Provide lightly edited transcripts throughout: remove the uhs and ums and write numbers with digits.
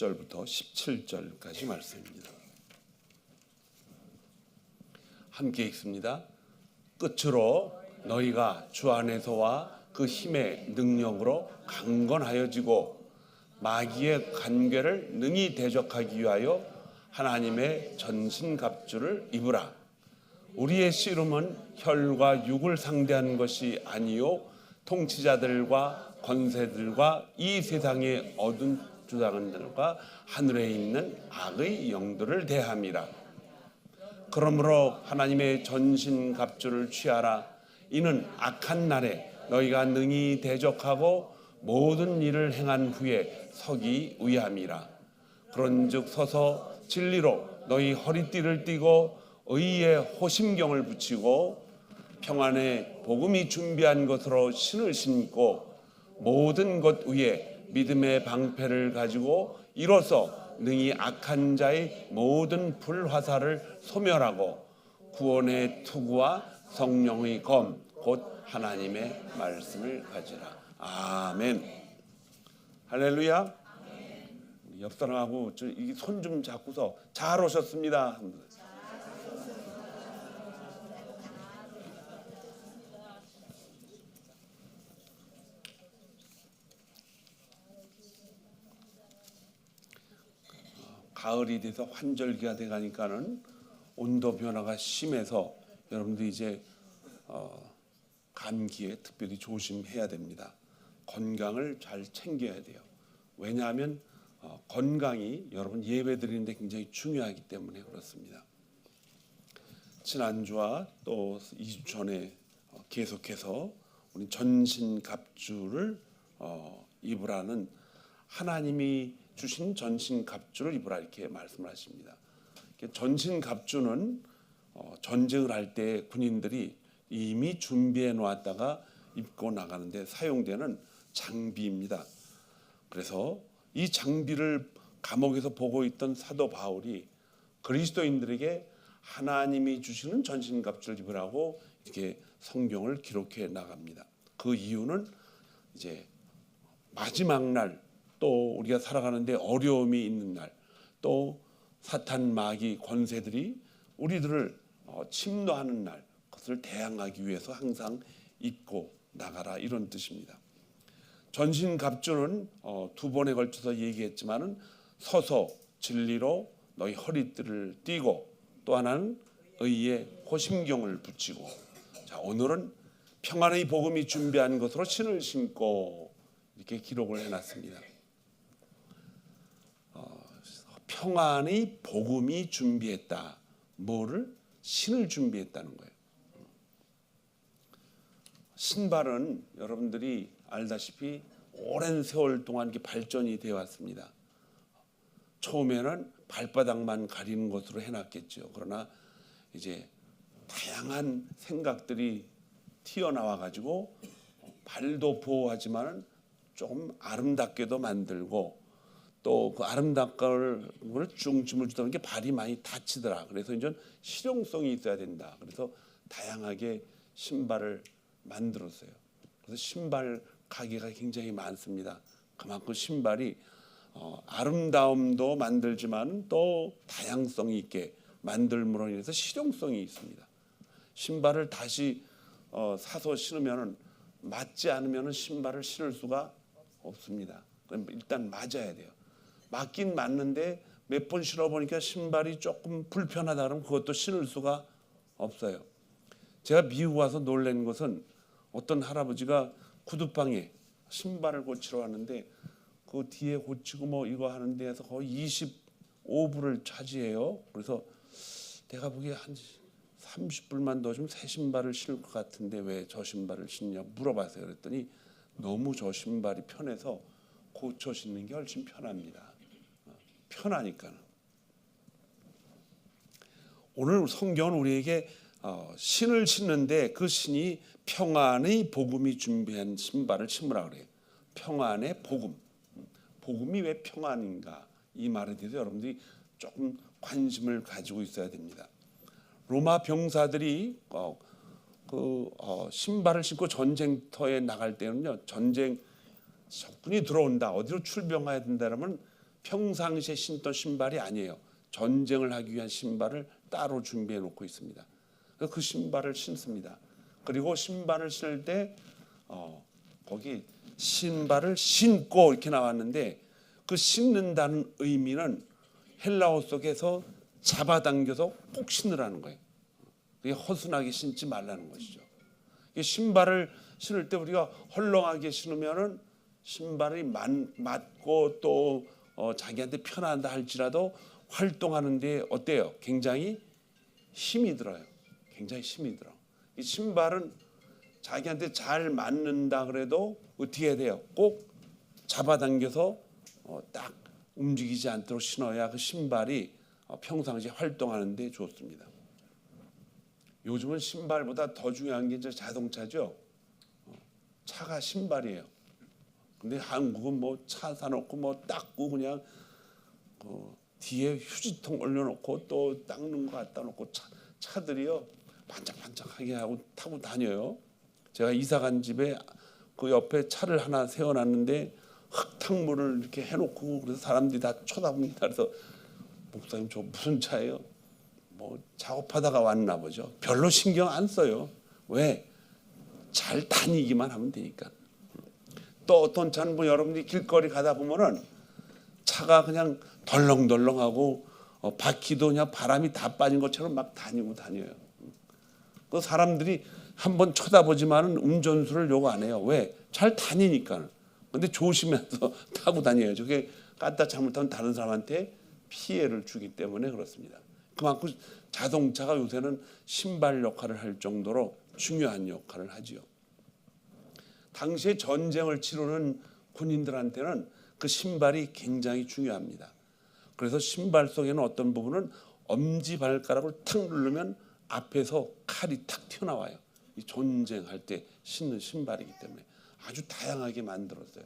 10절부터 17절까지 말씀입니다. 함께 읽습니다. 끝으로 너희가 주 안에서와 그 힘의 능력으로 강건하여지고 마귀의 관계를 능히 대적하기 위하여 하나님의 전신갑주를 입으라. 우리의 씨름은 혈과 육을 상대하는 것이 아니요 통치자들과 권세들과 이 세상의 어두운 주장들과 하늘에 있는 악의 영들을 대함이라. 그러므로 하나님의 전신갑주를 취하라. 이는 악한 날에 너희가 능히 대적하고 모든 일을 행한 후에 서기 위함이라. 그런즉 서서 진리로 너희 허리띠를 띠고 의의 호심경을 붙이고 평안의 복음이 준비한 것으로 신을 신고 모든 것 위에 믿음의 방패를 가지고 이로써 능히 악한 자의 모든 불화살을 소멸하고 구원의 투구와 성령의 검 곧 하나님의 말씀을 가지라. 아멘. 할렐루야. 옆 사람하고 손 좀 잡고서 잘 오셨습니다. 가을이 돼서 환절기가 돼 가니까는 온도 변화가 심해서 여러분들 이제 감기에 특별히 조심해야 됩니다. 건강을 잘 챙겨야 돼요. 왜냐하면 건강이 여러분 예배 드리는데 굉장히 중요하기 때문에 그렇습니다. 지난주와 또 2주 전에 계속해서 우리 전신갑주를 입으라는 하나님이 주신 전신갑주를 입으라 이렇게 말씀을 하십니다. 전신갑주는 전쟁을 할 때 군인들이 이미 준비해 놓았다가 입고 나가는데 사용되는 장비입니다. 그래서 이 장비를 감옥에서 보고 있던 사도 바울이 그리스도인들에게 하나님이 주시는 전신갑주를 입으라고 이렇게 성경을 기록해 나갑니다. 그 이유는 이제 마지막 날, 또 우리가 살아가는데 어려움이 있는 날, 또 사탄 마귀 권세들이 우리들을 침노하는 날, 그것을 대항하기 위해서 항상 입고 나가라 이런 뜻입니다. 전신갑주는 두 번에 걸쳐서 얘기했지만은 서서 진리로 너희 허리띠를 띠고 또 하나는 의의 호심경을 붙이고, 자 오늘은 평안의 복음이 준비한 것으로 신을 신고 이렇게 기록을 해놨습니다. 평안의 복음이 준비했다. 뭐를? 신을 준비했다는 거예요. 신발은 여러분들이 알다시피 오랜 세월 동안 이렇게 발전이 되어 왔습니다. 처음에는 발바닥만 가리는 것으로 해놨겠죠. 그러나 이제 다양한 생각들이 튀어나와 가지고 발도 보호하지만은 조금 아름답게도 만들고 또 그 아름답은 걸 중심을 주다 보니까 발이 많이 다치더라. 그래서 이제 실용성이 있어야 된다. 그래서 다양하게 신발을 만들었어요. 그래서 신발 가게가 굉장히 많습니다. 그만큼 신발이 아름다움도 만들지만 또 다양성이 있게 만들므로 인해서 실용성이 있습니다. 신발을 다시 사서 신으면 맞지 않으면 신발을 신을 수가 없습니다. 그럼 일단 맞아야 돼요. 맞긴 맞는데 몇 번 신어보니까 신발이 조금 불편하다 그러면 그것도 신을 수가 없어요. 제가 미국 와서 놀란 것은 어떤 할아버지가 구두방에 신발을 고치러 왔는데 그 뒤에 고치고 뭐 이거 하는 데에서 거의 25불을 차지해요. 그래서 내가 보기에 한 30불만 더 주면 새 신발을 신을 것 같은데 왜 저 신발을 신냐 물어봤어요. 그랬더니 너무 저 신발이 편해서 고쳐 신는 게 훨씬 편합니다. 편하니까는. 오늘 성경은 우리에게 신을 신는데 그 신이 평안의 복음이 준비한 신발을 신으라 그래요. 평안의 복음. 복음이 왜 평안인가? 이 말에 대해서 여러분들이 조금 관심을 가지고 있어야 됩니다. 로마 병사들이 신발을 신고 전쟁터에 나갈 때는요, 전쟁 적군이 들어온다, 어디로 출병해야 된다라면 평상시에 신던 신발이 아니에요. 전쟁을 하기 위한 신발을 따로 준비해 놓고 있습니다. 그래서 그 신발을 신습니다. 그리고 신발을 신을 때 거기 신발을 신고 이렇게 나왔는데 그 신는다는 의미는 헬라어 속에서 잡아당겨서 꼭 신으라는 거예요. 그게 허술하게 신지 말라는 것이죠. 신발을 신을 때 우리가 헐렁하게 신으면은 신발이 맞고 또 자기한테 편하다 할지라도 활동하는데 어때요? 굉장히 힘이 들어요. 굉장히 힘이 들어. 이 신발은 자기한테 잘 맞는다 그래도 어떻게 해야 돼요? 꼭 잡아당겨서 딱 움직이지 않도록 신어야 그 신발이 평상시에 활동하는 데 좋습니다. 요즘은 신발보다 더 중요한 게 이제 자동차죠. 차가 신발이에요. 근데 한국은 뭐 차 사놓고 뭐 닦고 그냥 뒤에 휴지통 올려놓고 또 닦는 거 갖다 놓고 차들이요 반짝반짝하게 하고 타고 다녀요. 제가 이사 간 집에 그 옆에 차를 하나 세워놨는데 흙탕물을 이렇게 해놓고 그래서 사람들이 다 쳐다봅니다. 그래서 목사님 저 무슨 차예요? 뭐 작업하다가 왔나 보죠. 별로 신경 안 써요. 왜? 잘 다니기만 하면 되니까. 또 어떤 차는 뭐 여러분들이 길거리 가다 보면은 차가 그냥 덜렁덜렁하고 바퀴도 그냥 바람이 다 빠진 것처럼 막 다녀요. 그 사람들이 한번 쳐다보지만은 운전수를 요구 안 해요. 왜? 잘 다니니까. 근데 조심해서 타고 다녀요. 저게 까딱 잘못하면 다른 사람한테 피해를 주기 때문에 그렇습니다. 그만큼 자동차가 요새는 신발 역할을 할 정도로 중요한 역할을 하지요. 당시에 전쟁을 치르는 군인들한테는 그 신발이 굉장히 중요합니다. 그래서 신발 속에는 어떤 부분은 엄지발가락을 탁 누르면 앞에서 칼이 탁 튀어나와요. 이 전쟁할 때 신는 신발이기 때문에 아주 다양하게 만들었어요.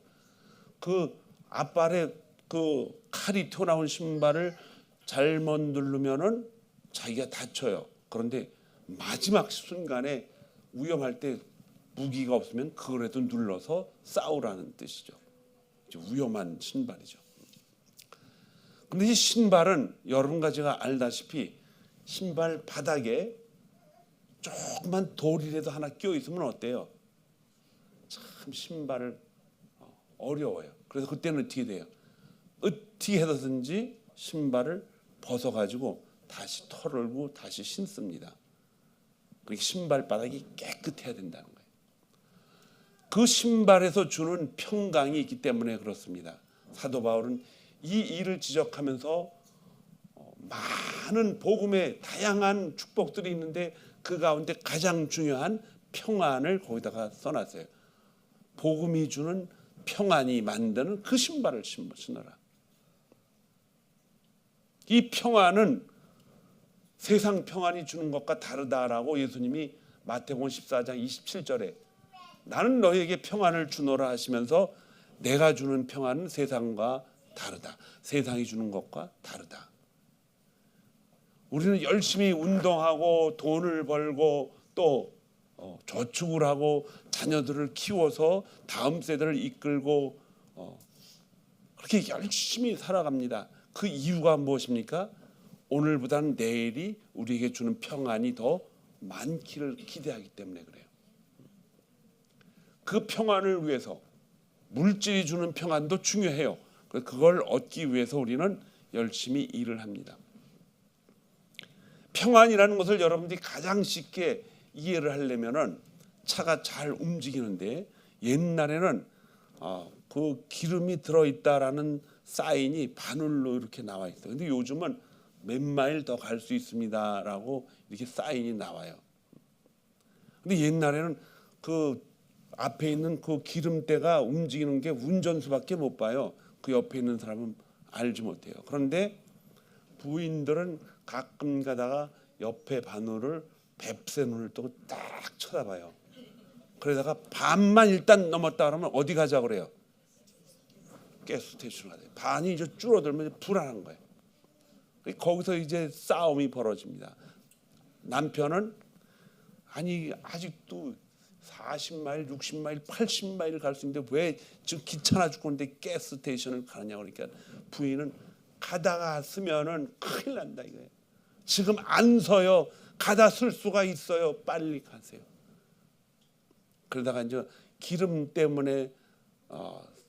그 앞발에 그 칼이 튀어나온 신발을 잘못 누르면은 자기가 다쳐요. 그런데 마지막 순간에 위험할 때 무기가 없으면 그거라도 눌러서 싸우라는 뜻이죠. 위험한 신발이죠. 근데 이 신발은 여러분과 제가 알다시피 신발 바닥에 조그만 돌이라도 하나 끼어 있으면 어때요? 참 신발을 어려워요. 그래서 그때는 어떻게 돼요? 어떻게 해서든지 신발을 벗어가지고 다시 털고 다시 신습니다. 그러니까 신발 바닥이 깨끗해야 된다는 거예요. 그 신발에서 주는 평강이 있기 때문에 그렇습니다. 사도 바울은 이 일을 지적하면서 많은 복음의 다양한 축복들이 있는데 그 가운데 가장 중요한 평안을 거기다가 써놨어요. 복음이 주는 평안이 만드는 그 신발을 신어라. 이 평안은 세상 평안이 주는 것과 다르다라고 예수님이 마태복음 14장 27절에 나는 너희에게 평안을 주노라 하시면서 내가 주는 평안은 세상과 다르다. 세상이 주는 것과 다르다. 우리는 열심히 운동하고 돈을 벌고 또 저축을 하고 자녀들을 키워서 다음 세대를 이끌고 그렇게 열심히 살아갑니다. 그 이유가 무엇입니까? 오늘보다는 내일이 우리에게 주는 평안이 더 많기를 기대하기 때문에 그래요. 그 평안을 위해서 물질이 주는 평안도 중요해요. 그걸 얻기 위해서 우리는 열심히 일을 합니다. 평안이라는 것을 여러분들이 가장 쉽게 이해를 하려면은 차가 잘 움직이는데 옛날에는 그 기름이 들어있다라는 사인이 바늘로 이렇게 나와 있어요. 근데 요즘은 몇 마일 더 갈 수 있습니다라고 이렇게 사인이 나와요. 근데 옛날에는 그 앞에 있는 그 기름대가 움직이는 게 운전수밖에 못 봐요. 그 옆에 있는 사람은 알지 못해요. 그런데 부인들은 가끔 가다가 옆에 바늘을 뱁새 눈을 뜨고 딱 쳐다봐요. 그러다가 반만 일단 넘었다 그러면 어디 가자 그래요? 가스스테이션 가자. 반이 이제 줄어들면 불안한 거예요. 거기서 이제 싸움이 벌어집니다. 남편은 아니 아직도 40마일, 60마일, 80마일을 갈 수 있는데 왜 지금 귀찮아 죽겠는데 가스 스테이션을 가느냐 그러니까 부인은 가다가 쓰면은 큰일 난다 이거예요. 지금 안 서요. 가다 쓸 수가 있어요. 빨리 가세요. 그러다가 이제 기름 때문에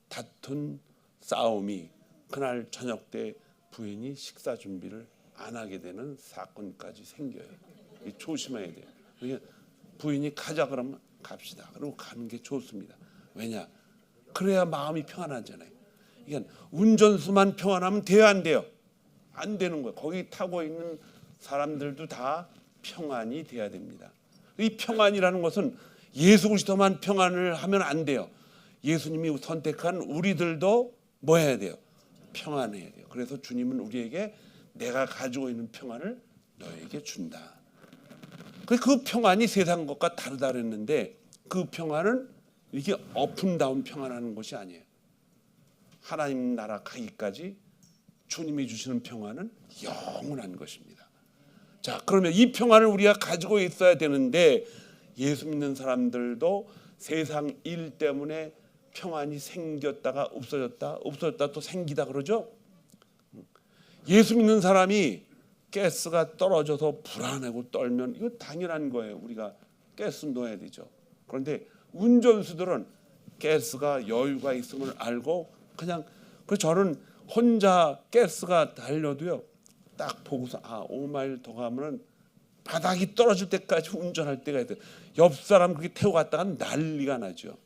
다툰 싸움이 그날 저녁 때 부인이 식사 준비를 안 하게 되는 사건까지 생겨요. 조심해야 돼요. 그러니까 부인이 가자 그러면 갑시다. 그리고 가는 게 좋습니다. 왜냐? 그래야 마음이 평안하잖아요. 그러니까 운전수만 평안하면 돼요, 안 돼요? 안 되는 거예요. 거기 타고 있는 사람들도 다 평안이 돼야 됩니다. 이 평안이라는 것은 예수 그리스도만 평안을 하면 안 돼요. 예수님이 선택한 우리들도 뭐 해야 돼요? 평안해야 돼요. 그래서 주님은 우리에게 내가 가지고 있는 평안을 너에게 준다. 그 평안이 세상 것과 다르다 그랬는데 그 평안은 이게 업은다운 평안하는 것이 아니에요. 하나님 나라 가기까지 주님이 주시는 평안은 영원한 것입니다. 자, 그러면 이 평안을 우리가 가지고 있어야 되는데 예수 믿는 사람들도 세상 일 때문에 평안이 생겼다가 없어졌다 또 생기다 그러죠. 예수 믿는 사람이 가스가 떨어져서 불안하고 떨면 이거 당연한 거예요. 우리가 가스 넣어야 되죠. 그런데 운전수들은 가스가 여유가 있음을 알고 그냥 저는 혼자 가스가 달려도요. 딱 보고서 5마일 더 가면은 바닥이 떨어질 때까지 운전할 때가 있어요. 옆 사람 그렇게 태워 갔다가 난리가 나죠.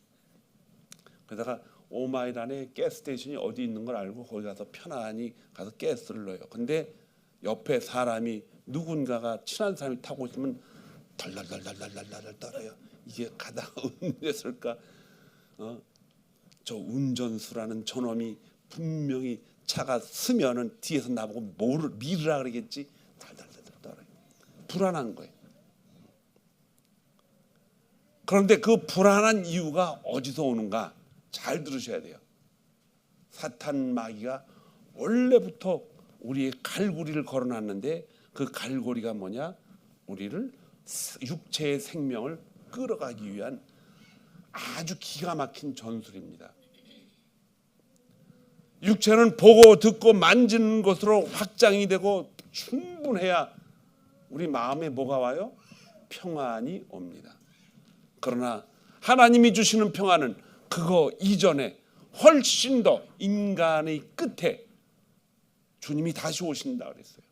그러다가 5마일 안에 가스 스테이션이 어디 있는 걸 알고 거기 가서 편안히 가서 가스를 넣어요. 근데 옆에 사람이 누군가가 친한 사람이 타고 있으면 덜덜덜덜덜덜 떨어요. 이게 가다가 어땠을까? 저 운전수라는 저놈이 분명히 차가 쓰면은 뒤에서 나보고 뭐를 밀으라 그러겠지. 덜덜덜덜 떨어요. 불안한 거예요. 그런데 그 불안한 이유가 어디서 오는가? 잘 들으셔야 돼요. 사탄 마귀가 원래부터 우리의 갈고리를 걸어놨는데 그 갈고리가 뭐냐? 우리를 육체의 생명을 끌어가기 위한 아주 기가 막힌 전술입니다. 육체는 보고 듣고 만지는 것으로 확장이 되고 충분해야 우리 마음에 뭐가 와요? 평안이 옵니다. 그러나 하나님이 주시는 평안은 그거 이전에 훨씬 더 인간의 끝에 주님이 다시 오신다 그랬어요.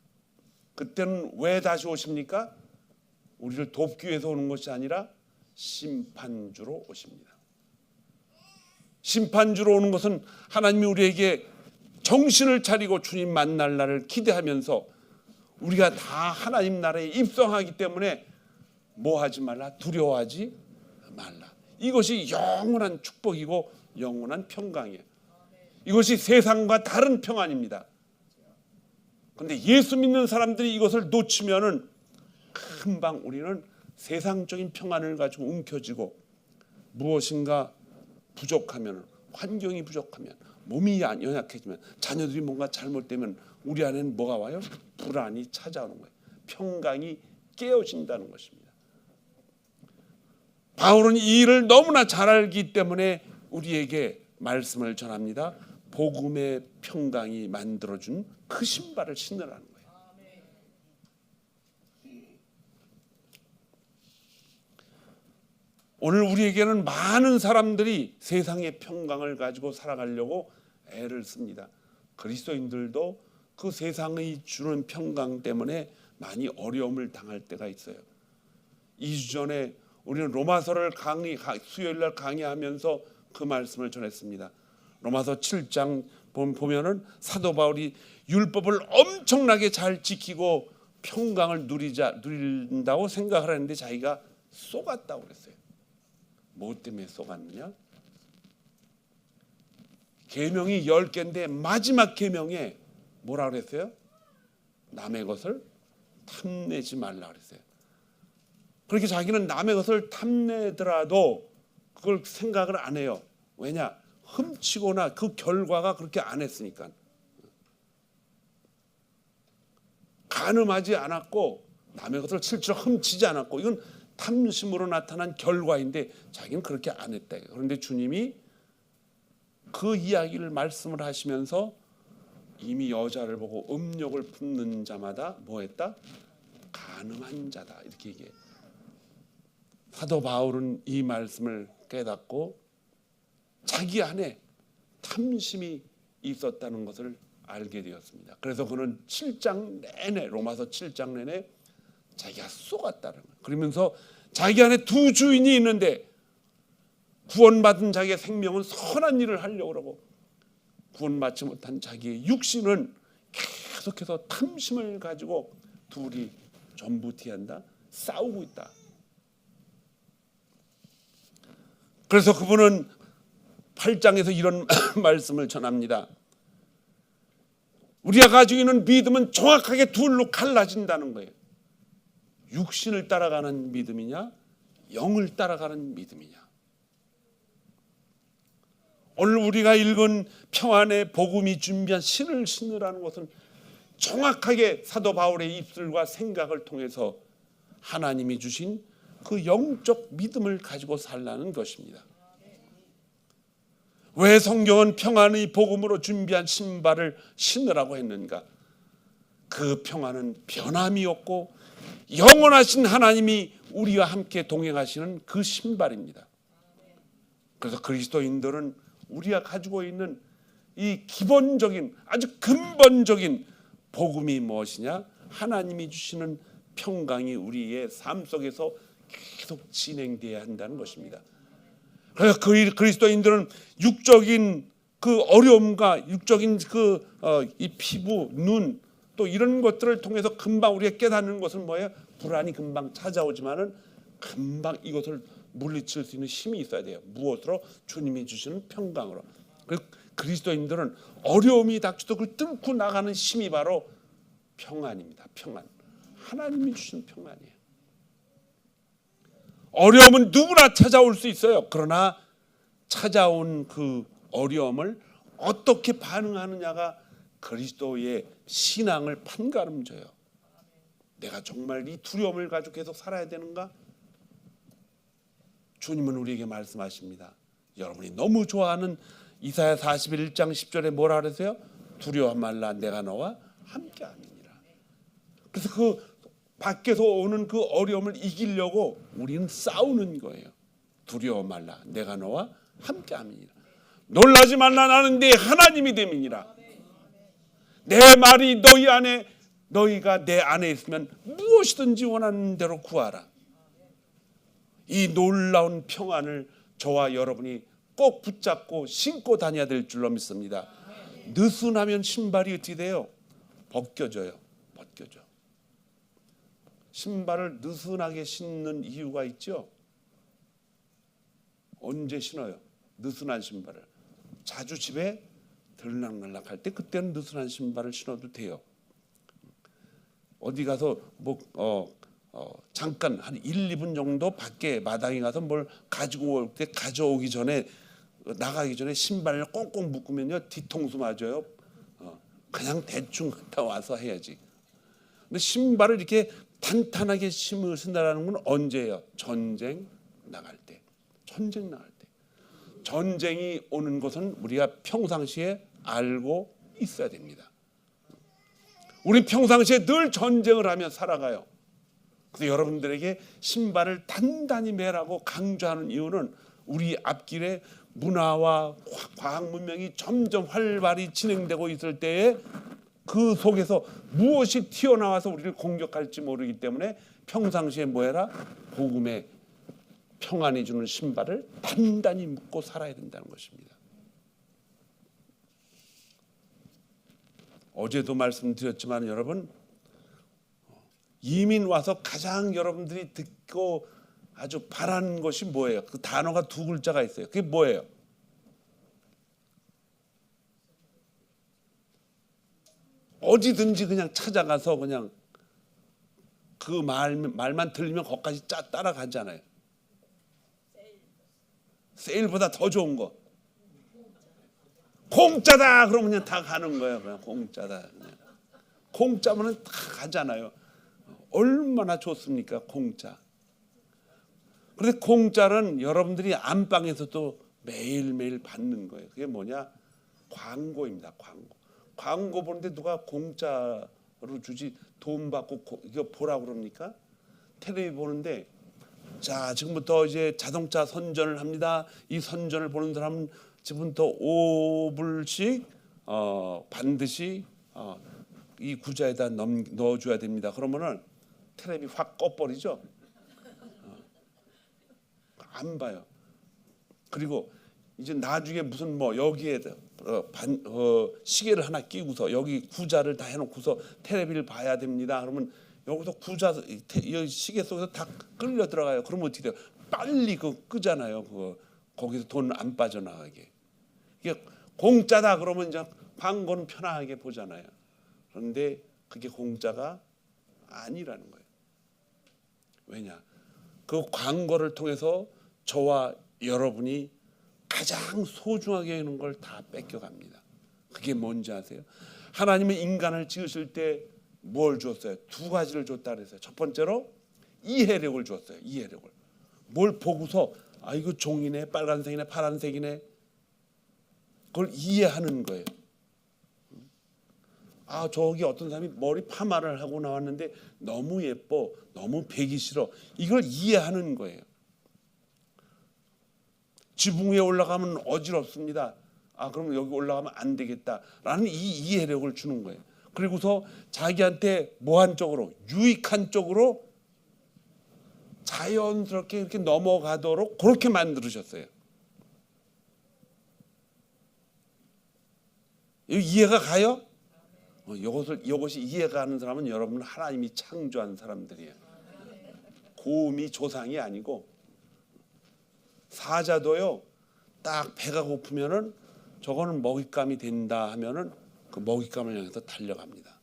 그때는 왜 다시 오십니까? 우리를 돕기 위해서 오는 것이 아니라 심판주로 오십니다. 심판주로 오는 것은 하나님이 우리에게 정신을 차리고 주님 만날 날을 기대하면서 우리가 다 하나님 나라에 입성하기 때문에 뭐 하지 말라? 두려워하지 말라. 이것이 영원한 축복이고 영원한 평강이에요. 이것이 세상과 다른 평안입니다. 그런데 예수 믿는 사람들이 이것을 놓치면은 금방 우리는 세상적인 평안을 가지고 움켜쥐고 무엇인가 부족하면, 환경이 부족하면, 몸이 연약해지면, 자녀들이 뭔가 잘못되면 우리 안에는 뭐가 와요? 불안이 찾아오는 거예요. 평강이 깨어진다는 것입니다. 바울은 이 일을 너무나 잘 알기 때문에 우리에게 말씀을 전합니다. 복음의 평강이 만들어준 그 신발을 신으라는 거예요. 오늘 우리에게는 많은 사람들이 세상의 평강을 가지고 살아가려고 애를 씁니다. 그리스도인들도 그 세상이 주는 평강 때문에 많이 어려움을 당할 때가 있어요. 2주 전에 우리는 로마서를 수요일 날 강의하면서 그 말씀을 전했습니다. 로마서 7장 보면은 사도 바울이 율법을 엄청나게 잘 지키고 평강을 누린다고 생각을 하는데 자기가 속았다고 그랬어요. 뭐 때문에 속았느냐? 계명이 10개인데 마지막 계명에 뭐라 그랬어요? 남의 것을 탐내지 말라 그랬어요. 그렇게 자기는 남의 것을 탐내더라도 그걸 생각을 안 해요. 왜냐? 훔치거나 그 결과가 그렇게 안 했으니까. 간음하지 않았고 남의 것을 실제로 훔치지 않았고 이건 탐심으로 나타난 결과인데 자기는 그렇게 안 했다. 그런데 주님이 그 이야기를 말씀을 하시면서 이미 여자를 보고 음욕을 품는 자마다 뭐 했다? 간음한 자다. 이렇게 얘기해. 사도 바울은 이 말씀을 깨닫고 자기 안에 탐심이 있었다는 것을 알게 되었습니다. 그래서 그는 7장 내내, 로마서 7장 내내 자기가 속았다는 거예요. 그러면서 자기 안에 두 주인이 있는데 구원받은 자기의 생명은 선한 일을 하려고 그러고 구원받지 못한 자기의 육신은 계속해서 탐심을 가지고 둘이 전부티한다, 싸우고 있다. 그래서 그분은 8장에서 이런 말씀을 전합니다. 우리가 가지고 있는 믿음은 정확하게 둘로 갈라진다는 거예요. 육신을 따라가는 믿음이냐, 영을 따라가는 믿음이냐. 오늘 우리가 읽은 평안의 복음이 준비한 신을 신으라는 것은 정확하게 사도 바울의 입술과 생각을 통해서 하나님이 주신 그 영적 믿음을 가지고 살라는 것입니다. 왜 성경은 평안의 복음으로 준비한 신발을 신으라고 했는가? 그 평안은 변함이 없고 영원하신 하나님이 우리와 함께 동행하시는 그 신발입니다. 그래서 그리스도인들은 우리가 가지고 있는 이 기본적인 아주 근본적인 복음이 무엇이냐? 하나님이 주시는 평강이 우리의 삶 속에서 계속 진행돼야 한다는 것입니다. 그래서 그리스도인들은 육적인 그 어려움과 육적인 이 피부, 눈 또 이런 것들을 통해서 금방 우리가 깨닫는 것은 뭐예요? 불안이 금방 찾아오지만은 금방 이것을 물리칠 수 있는 힘이 있어야 돼요. 무엇으로? 주님이 주시는 평강으로. 그리스도인들은 어려움이 닥쳐도 그걸 뚫고 나가는 힘이 바로 평안입니다. 평안. 하나님이 주시는 평안이에요. 어려움은 누구나 찾아올 수 있어요. 그러나 찾아온 그 어려움을 어떻게 반응하느냐가 그리스도의 신앙을 판가름져요. 내가 정말 이 두려움을 가지고 계속 살아야 되는가? 주님은 우리에게 말씀하십니다. 여러분이 너무 좋아하는 이사야 41장 10절에 뭐라 그러세요? 두려워 말라, 내가 너와 함께함이니라. 그래서 그 밖에서 오는 그 어려움을 이기려고 우리는 싸우는 거예요. 두려워 말라, 내가 너와 함께함이니라. 놀라지 말라, 나는 네 하나님이 됨이니라. 내 말이 너희 안에, 너희가 내 안에 있으면 무엇이든지 원하는 대로 구하라. 이 놀라운 평안을 저와 여러분이 꼭 붙잡고 신고 다녀야 될 줄로 믿습니다. 느슨하면 신발이 어떻게 돼요? 벗겨져요. 벗겨져. 신발을 느슨하게 신는 이유가 있죠. 언제 신어요? 느슨한 신발을. 자주 집에 들락날락할 때 그때는 느슨한 신발을 신어도 돼요. 어디 가서 잠깐 한 1, 2분 정도 밖에 마당에 가서 뭘 가지고 올 때 가져오기 전에 나가기 전에 신발을 꽁꽁 묶으면요 뒤통수 맞아요. 그냥 대충 갔다 와서 해야지. 근데 신발을 이렇게 탄탄하게 신는다라는 건 언제예요? 전쟁 나갈 때. 전쟁 나갈 때. 전쟁이 오는 것은 우리가 평상시에 알고 있어야 됩니다. 우리 평상시에 늘 전쟁을 하며 살아가요. 그래서 여러분들에게 신발을 단단히 매라고 강조하는 이유는 우리 앞길에 문화와 과학 문명이 점점 활발히 진행되고 있을 때에 그 속에서 무엇이 튀어나와서 우리를 공격할지 모르기 때문에 평상시에 뭐해라? 복음의 평안이 주는 신발을 단단히 묶고 살아야 된다는 것입니다. 어제도 말씀드렸지만 여러분, 이민 와서 가장 여러분들이 듣고 아주 바라는 것이 뭐예요? 그 단어가 두 글자가 있어요. 그게 뭐예요? 어디든지 그냥 찾아가서 그냥 그 말만 들리면 거기까지 따라가잖아요. 세일보다 더 좋은 거. 공짜다 그러면 그냥 다 가는 거예요. 그냥 공짜다. 그냥. 공짜면은 다 가잖아요. 얼마나 좋습니까? 공짜. 그런데 공짜는 여러분들이 안방에서도 매일매일 받는 거예요. 그게 뭐냐? 광고입니다. 광고 보는데 누가 공짜로 주지 돈 받고 이거 보라고 그럽니까? 텔레비 보는데 자 지금부터 이제 자동차 선전을 합니다. 이 선전을 보는 사람은 지금부터 5불씩 반드시 이 구자에다 넣어줘야 됩니다. 그러면은 텔레비 확 꺼버리죠. 안 봐요. 그리고 이제 나중에 무슨 뭐 여기에 시계를 하나 끼고서 여기 구자를 다 해놓고서 텔레비를 봐야 됩니다. 그러면 여기서 구자 시계 속에서 다 끌려 들어가요. 그러면 어떻게 돼요? 빨리 끄잖아요. 거기서 돈 안 빠져나가게. 이게 공짜다 그러면 이제 광고는 편하게 보잖아요. 그런데 그게 공짜가 아니라는 거예요. 왜냐? 그 광고를 통해서 저와 여러분이 가장 소중하게 여기는 걸 다 뺏겨갑니다. 그게 뭔지 아세요? 하나님은 인간을 지으실 때 뭘 줬어요? 두 가지를 줬다 그랬어요. 첫 번째로 이해력을 줬어요. 이해력을. 뭘 보고서 이거 종이네, 빨간색이네, 파란색이네. 그걸 이해하는 거예요. 저기 어떤 사람이 머리 파마를 하고 나왔는데 너무 예뻐, 너무 배기 싫어. 이걸 이해하는 거예요. 지붕 위에 올라가면 어지럽습니다. 그럼 여기 올라가면 안 되겠다라는 이 이해력을 주는 거예요. 그리고서 자기한테 뭐한 쪽으로, 유익한 쪽으로 자연스럽게 이렇게 넘어가도록 그렇게 만들으셨어요. 이해가 가요? 이것이 이해가 가는 사람은 여러분 하나님이 창조한 사람들이에요. 고음이 조상이 아니고 사자도요. 딱 배가 고프면은 저거는 먹잇감이 된다 하면은 그 먹잇감을 향해서 달려갑니다.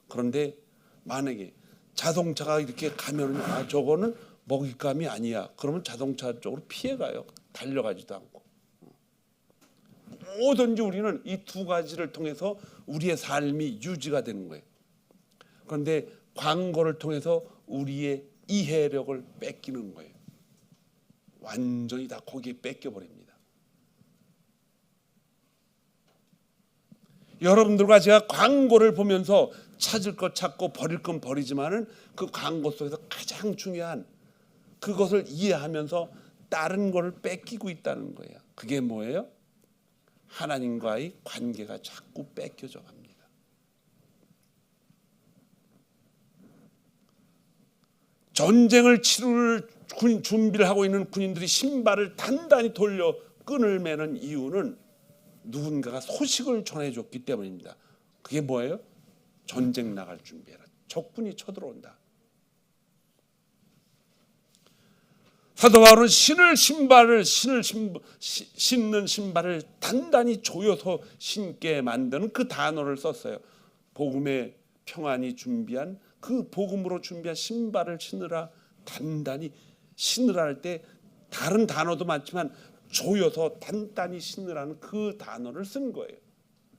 그런데 만약에 자동차가 이렇게 가면은 저거는 먹잇감이 아니야. 그러면 자동차 쪽으로 피해가요. 달려가지도 않고. 뭐든지 우리는 이 두 가지를 통해서 우리의 삶이 유지가 되는 거예요. 그런데 광고를 통해서 우리의 이해력을 뺏기는 거예요. 완전히 다 거기에 뺏겨버립니다. 여러분들과 제가 광고를 보면서 찾을 것 찾고 버릴 건 버리지만은 그 광고 속에서 가장 중요한 그것을 이해하면서 다른 것을 뺏기고 있다는 거예요. 그게 뭐예요? 하나님과의 관계가 자꾸 뺏겨져 갑니다. 전쟁을 치룰 준비를 하고 있는 군인들이 신발을 단단히 돌려 끈을 매는 이유는 누군가가 소식을 전해줬기 때문입니다. 그게 뭐예요? 전쟁 나갈 준비해라. 적군이 쳐들어온다. 사도 바울은 신는 신발을 단단히 조여서 신게 만드는 그 단어를 썼어요. 복음의 평안이 준비한 그 복음으로 준비한 신발을 신으라. 단단히 신으라 할 때 다른 단어도 많지만 조여서 단단히 신으라는 그 단어를 쓴 거예요.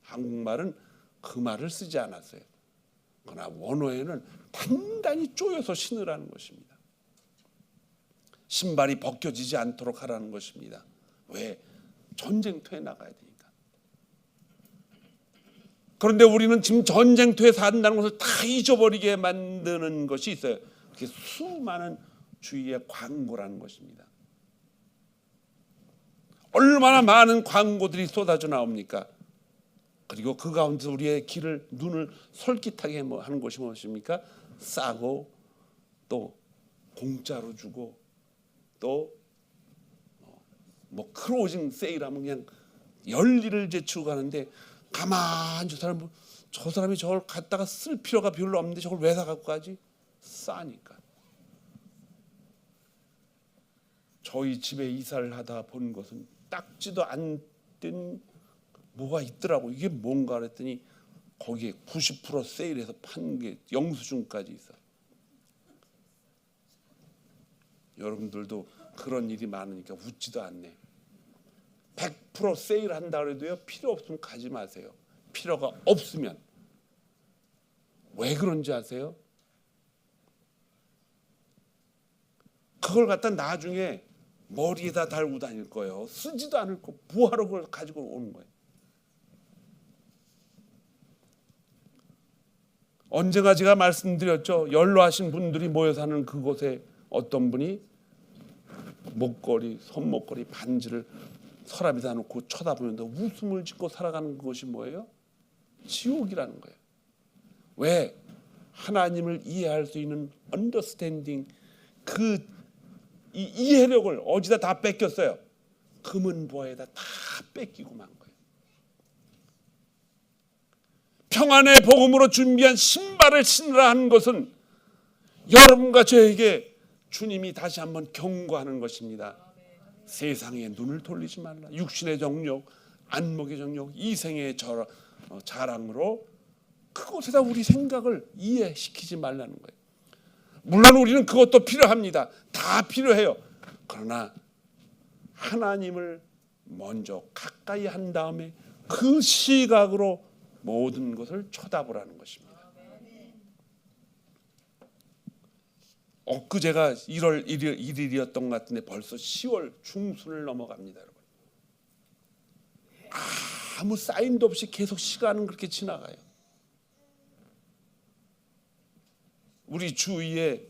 한국말은 그 말을 쓰지 않았어요. 그러나 원어에는 단단히 조여서 신으라는 것입니다. 신발이 벗겨지지 않도록 하라는 것입니다. 왜? 전쟁터에 나가야 되니까. 그런데 우리는 지금 전쟁터에 산다는 것을 다 잊어버리게 만드는 것이 있어요. 그게 수많은 주위의 광고라는 것입니다. 얼마나 많은 광고들이 쏟아져 나옵니까? 그리고 그 가운데서 우리의 눈을 솔깃하게 하는 것이 무엇입니까? 싸고 또 공짜로 주고 또 클로징 세일하면 그냥 열리를 제치고 가는데 가만히 저 사람이 저걸 갖다가 쓸 필요가 별로 없는데 저걸 왜 사 갖고 가지? 싸니까. 저희 집에 이사를 하다 본 것은 닦지도 않던 뭐가 있더라고. 이게 뭔가 그랬더니 거기에 90% 세일해서 판 게 영수증까지 있어. 여러분들도 그런 일이 많으니까 웃지도 않네. 100% 세일한다 그래도요, 필요 없으면 가지 마세요. 필요가 없으면. 왜 그런지 아세요? 그걸 갖다 나중에 머리에다 달고 다닐 거예요. 쓰지도 않을 거 뭐하러 그걸 가지고 오는 거예요. 언젠가 제가 말씀드렸죠. 연로하신 분들이 모여 사는 그곳에 어떤 분이 목걸이, 손목걸이, 반지를 서랍에다 놓고 쳐다보면서 웃음을 짓고 살아가는 그것이 뭐예요? 지옥이라는 거예요. 왜? 하나님을 이해할 수 있는 언더스탠딩, 그 이해력을 어디다 다 뺏겼어요. 금은보화에다 다 뺏기고 만 거예요. 평안의 복음으로 준비한 신발을 신으라 하는 것은 여러분과 저에게 주님이 다시 한번 경고하는 것입니다. 세상에 눈을 돌리지 말라. 육신의 정욕, 안목의 정욕, 이생의 자랑으로 그곳에다 우리 생각을 이해시키지 말라는 거예요. 물론 우리는 그것도 필요합니다. 다 필요해요. 그러나 하나님을 먼저 가까이 한 다음에 그 시각으로 모든 것을 쳐다보라는 것입니다. 엊그제가 1월 1일이었던 것 같은데 벌써 10월 중순을 넘어갑니다. 여러분. 아무 사인도 없이 계속 시간은 그렇게 지나가요. 우리 주위에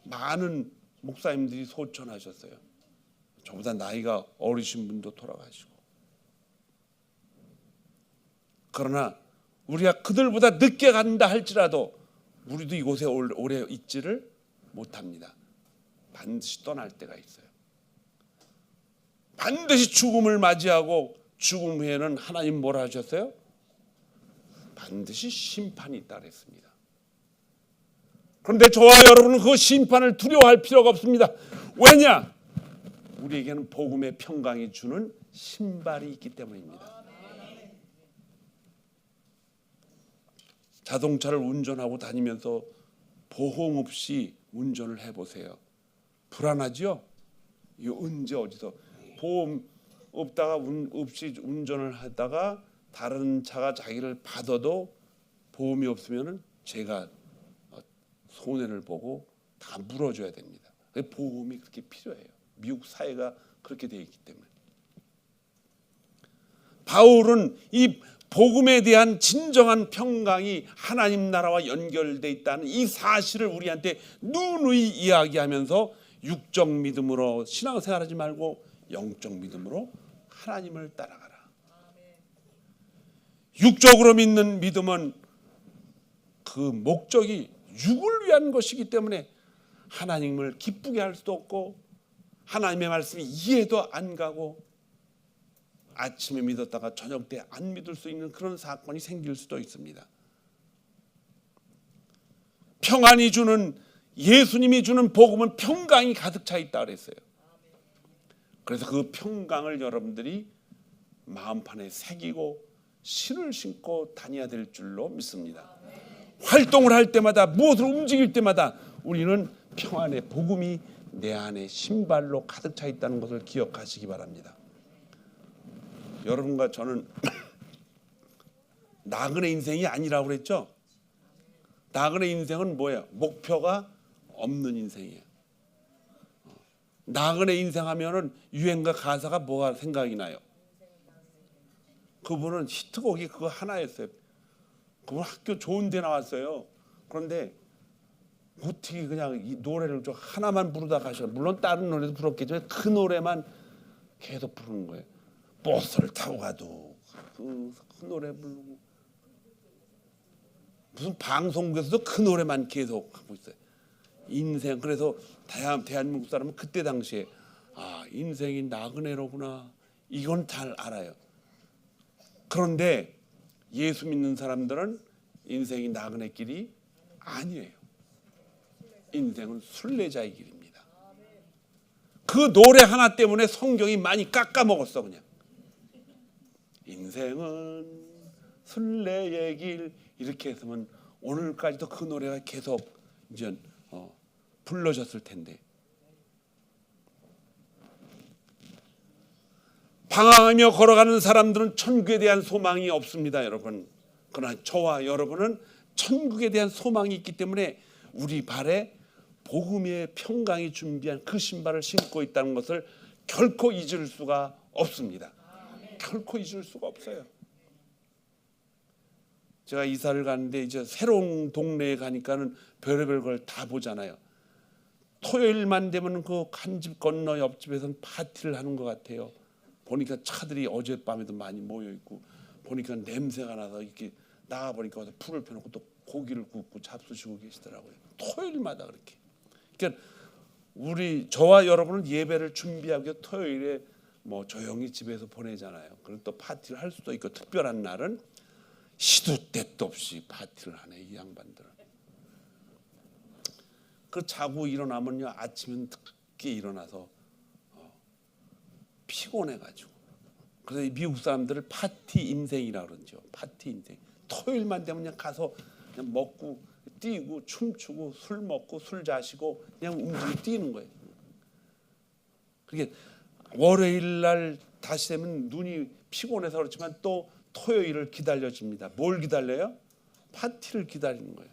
많은 목사님들이 소천하셨어요. 저보다 나이가 어리신 분도 돌아가시고. 그러나 우리가 그들보다 늦게 간다 할지라도 우리도 이곳에 오래 있지를 못합니다. 반드시 떠날 때가 있어요. 반드시 죽음을 맞이하고 죽음 후에는 하나님 뭐라 하셨어요? 반드시 심판이 있다 그랬습니다. 그런데 저와 여러분은 그 심판을 두려워할 필요가 없습니다. 왜냐? 우리에게는 복음의 평강이 주는 신발이 있기 때문입니다. 자동차를 운전하고 다니면서 보험 없이 운전을 해보세요. 불안하죠? 이거 언제 어디서 보험 없다가 없이 운전을 하다가 다른 차가 자기를 받아도 보험이 없으면 제가 손해를 보고 다 물어줘야 됩니다. 보험이 그렇게 필요해요. 미국 사회가 그렇게 되어 있기 때문에. 바울은 이 복음에 대한 진정한 평강이 하나님 나라와 연결되어 있다는 이 사실을 우리한테 누누이 이야기하면서 육적 믿음으로 신앙생활하지 말고 영적 믿음으로 하나님을 따라가라. 육적으로 믿는 믿음은 그 목적이 육을 위한 것이기 때문에 하나님을 기쁘게 할 수도 없고 하나님의 말씀이 이해도 안 가고 아침에 믿었다가 저녁 때 안 믿을 수 있는 그런 사건이 생길 수도 있습니다. 평안이 주는 예수님이 주는 복음은 평강이 가득 차 있다 그랬어요. 그래서 그 평강을 여러분들이 마음판에 새기고 신을 신고 다녀야 될 줄로 믿습니다. 활동을 할 때마다 무엇을 움직일 때마다 우리는 평안의 복음이 내 안에 신발로 가득 차 있다는 것을 기억하시기 바랍니다. 여러분과 저는 나그네 인생이 아니라고 그랬죠. 나그네 인생은 뭐예요? 목표가 없는 인생이에요. 나그네 인생 하면은 유행가 가사가 뭐가 생각이 나요? 그분은 히트곡이 그거 하나였어요. 그분 학교 좋은 데 나왔어요. 그런데 어떻게 그냥 이 노래를 좀 하나만 부르다 가셔. 물론 다른 노래도 부르겠지만 그 노래만 계속 부르는 거예요. 버스를 타고 가도 그 노래 부르고 무슨 방송국에서도 그 노래만 계속 하고 있어요. 인생. 그래서 대한민국 사람은 그때 당시에 인생이 나그네로구나 이건 잘 알아요. 그런데 예수 믿는 사람들은 인생이 나그네 길이 아니에요. 인생은 순례자의 길입니다. 그 노래 하나 때문에 성경이 많이 깎아먹었어. 그냥 인생은 순례의 길 이렇게 했으면 오늘까지도 그 노래가 계속 이제 불러졌을 텐데 방황하며 걸어가는 사람들은 천국에 대한 소망이 없습니다, 여러분. 그러나 저와 여러분은 천국에 대한 소망이 있기 때문에 우리 발에 복음의 평강이 준비한 그 신발을 신고 있다는 것을 결코 잊을 수가 없습니다. 결코 잊을 수가 없어요. 제가 이사를 가는데 이제 새로운 동네에 가니까는 별의별 걸 다 보잖아요. 토요일만 되면 그 한 집 건너 옆집에서는 파티를 하는 것 같아요. 보니까 차들이 어젯밤에도 많이 모여 있고, 보니까 냄새가 나서 이렇게 나가 보니까 어디 불을 펴놓고 또 고기를 굽고 잡수시고 계시더라고요. 토요일마다 그렇게. 그러니까 저와 여러분은 예배를 준비하기 위해 토요일에 뭐 조용히 집에서 보내잖아요. 그럼 또 파티를 할 수도 있고, 특별한 날은 시도 때도 없이 파티를 하네 이 양반들은. 그 자고 일어나면요, 아침엔 늦게 일어나서 피곤해가지고. 그래서 미국 사람들을 파티 인생이라 그러죠. 파티 인생. 토요일만 되면 그냥 가서 그냥 먹고 뛰고 춤추고 술 먹고 술 자시고 그냥 움직이고 뛰는 거예요. 그러니까 월요일 날 다시 되면 눈이 피곤해서 그렇지만 또 토요일을 기다려집니다. 뭘 기다려요? 파티를 기다리는 거예요.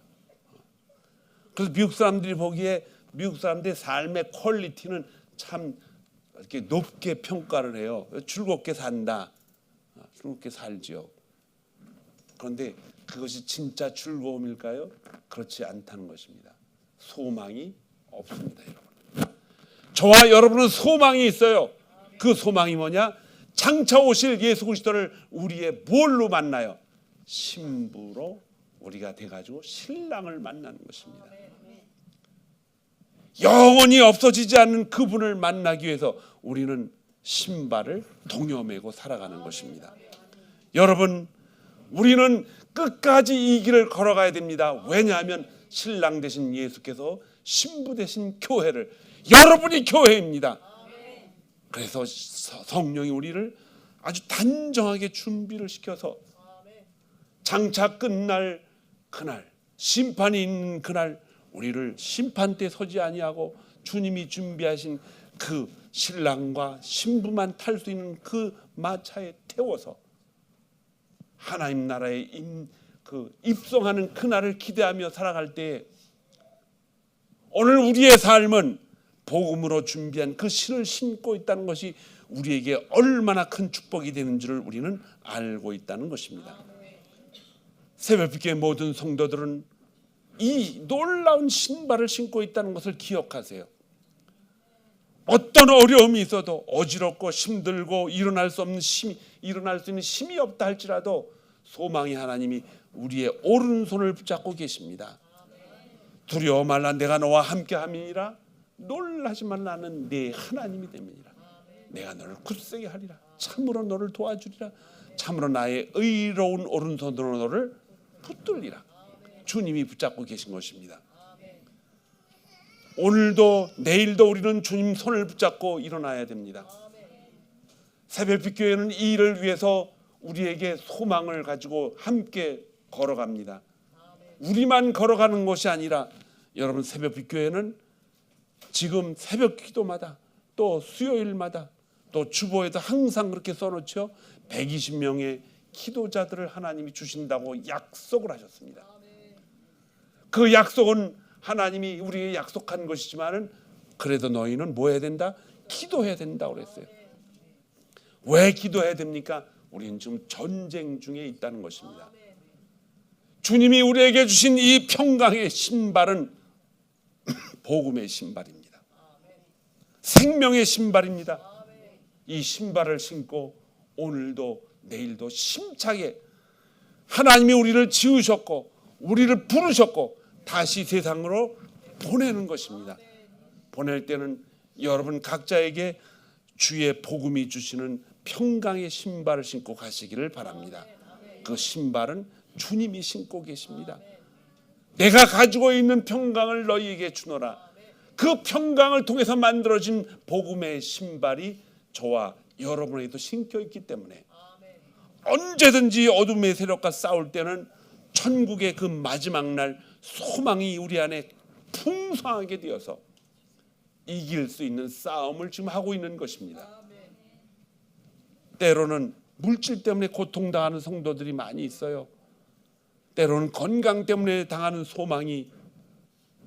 그래서 미국 사람들이 보기에 미국 사람들의 삶의 퀄리티는 참 이렇게 높게 평가를 해요. 즐겁게 산다, 즐겁게 살지요. 그런데 그것이 진짜 즐거움일까요? 그렇지 않다는 것입니다. 소망이 없습니다, 여러분. 저와 여러분은 소망이 있어요. 그 소망이 뭐냐? 장차 오실 예수 그리스도를 우리의 뭘로 만나요? 신부로 우리가 돼가지고 신랑을 만나는 것입니다. 영원히 없어지지 않는 그분을 만나기 위해서 우리는 신발을 동여매고 살아가는 것입니다. 여러분, 우리는 끝까지 이 길을 걸어가야 됩니다. 왜냐하면 신랑 되신 예수께서 신부 되신 교회를, 여러분이 교회입니다. 그래서 성령이 우리를 아주 단정하게 준비를 시켜서 장차 끝날 그날, 심판이 있는 그날 우리를 심판대 서지 아니하고 주님이 준비하신 그 신랑과 신부만 탈 수 있는 그 마차에 태워서 하나님 나라에 입성하는 그날을 기대하며 살아갈 때, 오늘 우리의 삶은 복음으로 준비한 그 신을 신고 있다는 것이 우리에게 얼마나 큰 축복이 되는 줄을 우리는 알고 있다는 것입니다. 새벽빛교회 모든 성도들은 이 놀라운 신발을 신고 있다는 것을 기억하세요. 어떤 어려움이 있어도, 어지럽고 힘들고 일어날 수 있는 힘이 없다 할지라도 소망의 하나님이 우리의 오른손을 붙잡고 계십니다. 두려워 말라, 내가 너와 함께함이니라. 놀라지 말라, 나는 네 하나님이 됨이니라. 내가 너를 굳세게 하리라. 참으로 너를 도와주리라. 참으로 나의 의로운 오른손으로 너를 붙들리라. 주님이 붙잡고 계신 것입니다. 오늘도 내일도 우리는 주님 손을 붙잡고 일어나야 됩니다. 새벽빛 교회는 이 일을 위해서 우리에게 소망을 가지고 함께 걸어갑니다. 우리만 걸어가는 것이 아니라, 여러분, 새벽빛 교회는 지금 새벽 기도마다 또 수요일마다 또 주보에도 항상 그렇게 써놓죠. 120명의 기도자들을 하나님이 주신다고 약속을 하셨습니다. 그 약속은 하나님이 우리에게 약속한 것이지만은, 그래도 너희는 뭐 해야 된다? 기도해야 된다고 그랬어요. 왜 기도해야 됩니까? 우리는 지금 전쟁 중에 있다는 것입니다. 주님이 우리에게 주신 이 평강의 신발은 복음의 신발입니다. 생명의 신발입니다. 이 신발을 신고 오늘도 내일도 힘차게 하나님이 우리를 지으셨고 우리를 부르셨고 다시 세상으로 보내는 것입니다. 보낼 때는 여러분 각자에게 주의 복음이 주시는 평강의 신발을 신고 가시기를 바랍니다. 그 신발은 주님이 신고 계십니다. 내가 가지고 있는 평강을 너희에게 주노라. 그 평강을 통해서 만들어진 복음의 신발이 저와 여러분에게도 신겨 있기 때문에 언제든지 어둠의 세력과 싸울 때는 천국의 그 마지막 날 소망이 우리 안에 풍성하게 되어서 이길 수 있는 싸움을 지금 하고 있는 것입니다. 때로는 물질 때문에 고통당하는 성도들이 많이 있어요. 때로는 건강 때문에 당하는 소망이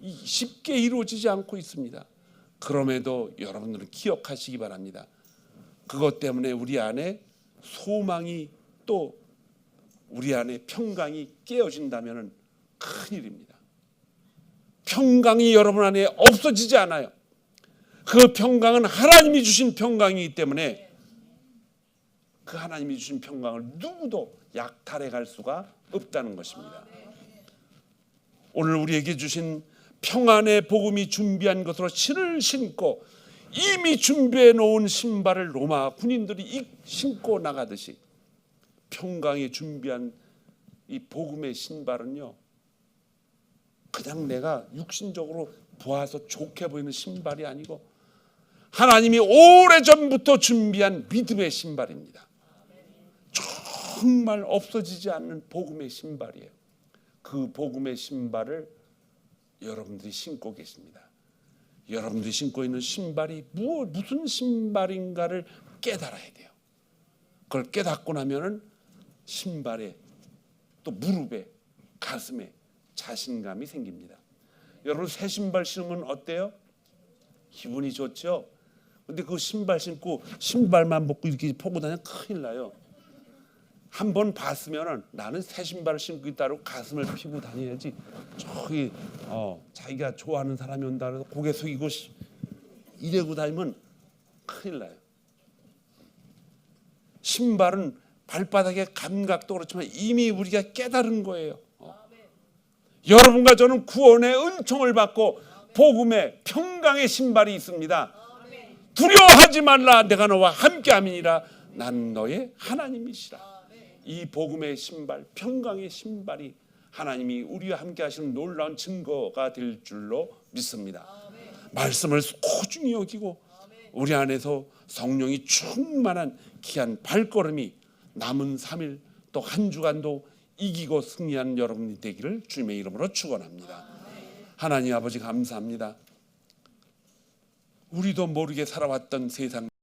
쉽게 이루어지지 않고 있습니다. 그럼에도 여러분들은 기억하시기 바랍니다. 그것 때문에 우리 안에 소망이 또 우리 안에 평강이 깨어진다면 큰일입니다. 평강이 여러분 안에 없어지지 않아요. 그 평강은 하나님이 주신 평강이기 때문에 그 하나님이 주신 평강을 누구도 약탈해 갈 수가 없다는 것입니다. 오늘 우리에게 주신 평안의 복음이 준비한 것으로 신을 신고 이미 준비해 놓은 신발을 로마 군인들이 신고 나가듯이 평강에 준비한 이 복음의 신발은요, 그냥 내가 육신적으로 보아서 좋게 보이는 신발이 아니고 하나님이 오래전부터 준비한 믿음의 신발입니다. 정말 없어지지 않는 복음의 신발이에요. 그 복음의 신발을 여러분들이 신고 계십니다. 여러분들이 신고 있는 신발이 무슨 신발인가를 깨달아야 돼요. 그걸 깨닫고 나면은 신발에 또 무릎에 가슴에 자신감이 생깁니다. 여러분 새 신발 신으면 어때요? 기분이 좋죠? 근데 그 신발 신고 신발만 벗고 이렇게 보고 다니면 큰일 나요. 한번 봤으면은 나는 새 신발을 신고 있다고 가슴을 피고 다녀야지. 저기 자기가 좋아하는 사람이 온다 그래서 고개 숙이고 이러고 다니면 큰일 나요. 신발은 발바닥의 감각도 그렇지만 이미 우리가 깨달은 거예요. 여러분과 저는 구원의 은총을 받고 복음의 평강의 신발이 있습니다. 두려워하지 말라. 내가 너와 함께함이니라. 난 너의 하나님이시라. 이 복음의 신발, 평강의 신발이 하나님이 우리와 함께 하시는 놀라운 증거가 될 줄로 믿습니다. 말씀을 소중히 여기고 우리 안에서 성령이 충만한 귀한 발걸음이 남은 3일 또 한 주간도 이기고 승리한 여러분이 되기를 주님의 이름으로 축원합니다. 하나님 아버지 감사합니다. 우리도 모르게 살아왔던 세상